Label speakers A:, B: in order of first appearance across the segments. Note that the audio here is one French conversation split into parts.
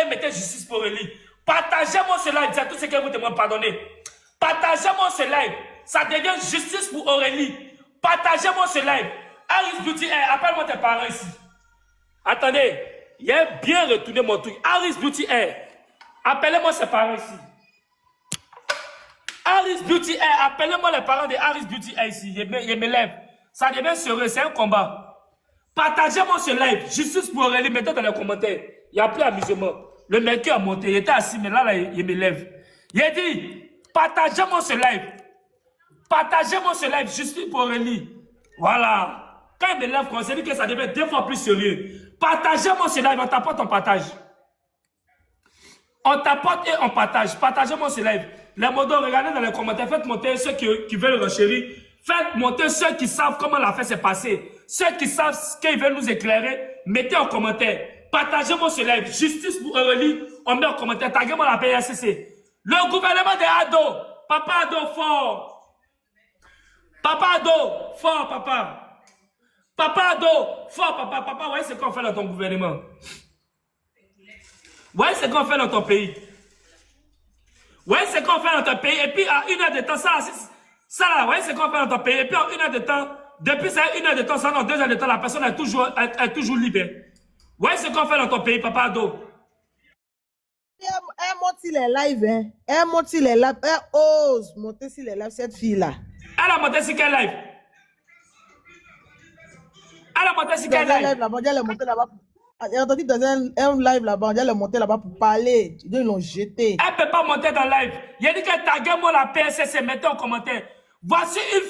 A: et mettez justice pour Aurélie. Partagez-moi ce live, c'est tout ce que vous demandez, pardonnez. Partagez-moi ce live. Ça devient justice pour Aurélie. Partagez-moi ce live. Harris Beauty, appelle-moi tes parents ici. Attendez, il a bien retourné mon truc. Harris Beauty, appelez-moi ses parents ici. Harris Beauty, appelez-moi les parents de Harris Beauty ici. Il me lève. Ça devient sérieux, c'est un combat. Partagez-moi ce live. Justice pour Aurélie, mettez dans les commentaires. Il n'y a plus d'amusement. Le mec qui a monté, il était assis, mais là, il me lève. Il a dit, partagez-moi ce live. Partagez-moi ce live, justice pour Aurélie. Voilà. Quand il me lève, on s'est dit que ça devient 2 fois plus sérieux. Partagez-moi ce live, on t'apporte, on partage. On t'apporte et on partage. Partagez-moi ce live. Les modos, regardez dans les commentaires, faites monter ceux qui veulent renchérir. Faites monter ceux qui savent comment l'affaire s'est passée. Ceux qui savent ce qu'ils veulent nous éclairer, mettez en commentaire. Partagez-moi ce live. Justice pour Aurélie, on met en commentaire. Taguez-moi la PSCC. Le gouvernement des ados. Papa ado fort. Papa ado fort, papa. Papa ado fort, papa. Papa, voyez ce qu'on fait dans ton gouvernement. Voyez ce qu'on fait dans ton pays. Voyez ce qu'on fait dans ton pays. Et puis, à 1 heure de temps, ça là, voyez ce qu'on fait dans ton pays. Et puis, en 1 heure de temps, depuis ça, 1 heure de temps, ça, dans 2 heures de temps, la personne est toujours libre. Voyez ce qu'on fait dans ton pays, papa ado.
B: Elle monte sur les lives, hein. Elle monte sur les lives. Elle ose monter sur les lives, cette fille-là.
A: Elle a monté sur quel live? Elle a monté sur quel live?
B: Elle est montée là-bas. J'ai entendu dans un live là-bas, elle est montée là-bas pour parler. Ils l'ont jeté.
A: Elle ne peut pas monter dans le live. Il a dit que taguez-moi la PSC, mettez en commentaire. Voici une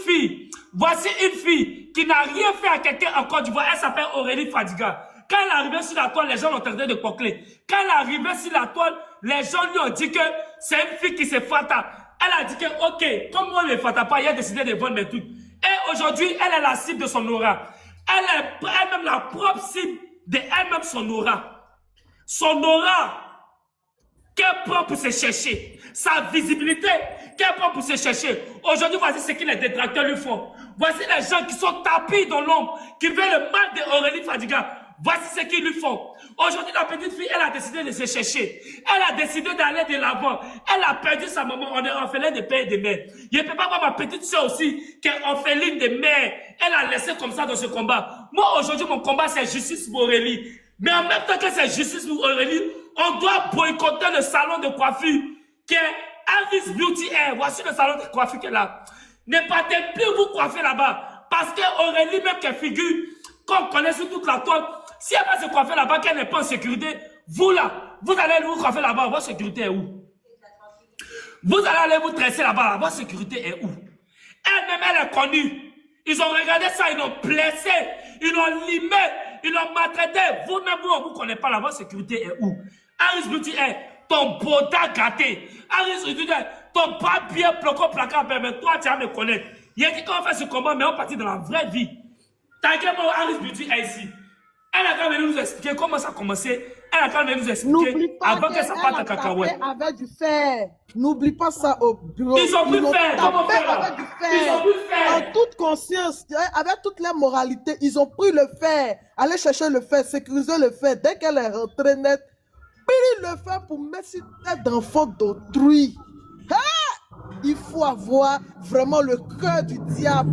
A: fille qui n'a rien fait à quelqu'un en Côte d'Ivoire. Elle s'appelle Aurélie Fadiga. Quand elle est arrivée sur la toile, les gens l'ont tenté de coqueler. Quand elle est arrivée sur la toile, les gens lui ont dit que c'est une fille qui se fata. Elle a dit que, ok, comme moi ne le fata pas, il a décidé de vendre mes trucs. Et aujourd'hui, elle est la cible de son aura. Elle est elle-même la propre cible de elle-même son aura. Son aura qu'elle prend pour se chercher. Sa visibilité qu'elle prend pour se chercher. Aujourd'hui, voici ce que les détracteurs lui font. Voici les gens qui sont tapis dans l'ombre, qui veulent le mal d'Aurélie Fadiga. Voici ce qu'ils lui font. Aujourd'hui, la petite fille, elle a décidé de se chercher. Elle a décidé d'aller de l'avant. Elle a perdu sa maman. On est orphelin de père et de mère. Je ne peux pas voir ma petite soeur aussi, qui est orpheline de mère. Elle a laissé comme ça dans ce combat. Moi, aujourd'hui, mon combat, c'est justice pour Aurélie. Mais en même temps que c'est justice pour Aurélie, on doit boycotter le salon de coiffure qui est Harris Beauty Air. Voici le salon de coiffure qui est là. Ne partez plus vous coiffer là-bas. Parce que Aurélie, même qu'elle figure, qu'on connaît sur toute la toile, si elle va se coiffer là-bas, qu'elle n'est pas en sécurité, vous là, vous allez vous coiffer là-bas, votre sécurité est où? Vous allez aller vous tresser là-bas, votre sécurité est où? Elle-même, elle est connue. Ils ont regardé ça, ils l'ont blessé, ils l'ont limé, ils l'ont maltraité. Vous-même, vous ne vous connaissez pas là, votre sécurité est où? Harris Beauty est ton boda gâté. Harris Beauty est ton pas bien bloqué au placard, mais toi, tu vas me connaître. Il a dit qu'on fait ce combat, mais on partit dans la vraie vie. T'inquiète pas, Harris Beauty est ici. Elle a quand même nous expliquer comment ça a commencé. Elle a quand même nous expliquer avant que ça parte à cacahuète.
B: Avec du fer. N'oublie pas ça au bureau.
A: Ils ont pu faire. Comment faire là? Ils ont pu faire.
B: En toute conscience, avec toute la moralité, ils ont pris le fer. Aller chercher le fer, sécuriser le fer. Dès qu'elle est rentrée nette, pris le fer pour mettre sur tête d'enfant d'autrui. Il faut avoir vraiment le cœur du diable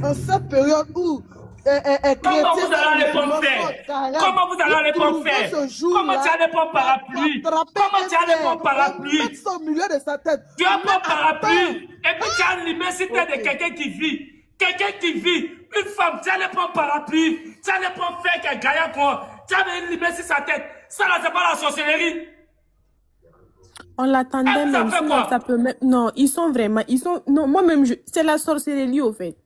B: en cette période où
A: comment vous allez les pommes faire? Comment vous allez les pommes faire? Comment tu as les pommes parapluie? Comment tu as les pommes parapluie?
B: Mettre ça au milieu de sa tête.
A: Tu as pas parapluie et puis tu as l'immensité de quelqu'un qui vit. Quelqu'un qui vit. Une femme, tu as les pommes parapluie. Tu as les pommes faire qu'elle gagne quoi? Tu as l'immensité sur sa tête. Ça là, c'est pas la sorcellerie.
C: On l'attendait même, sinon ça peut même... Non, ils sont vraiment... Non, moi-même, c'est la sorcellerie, au fait.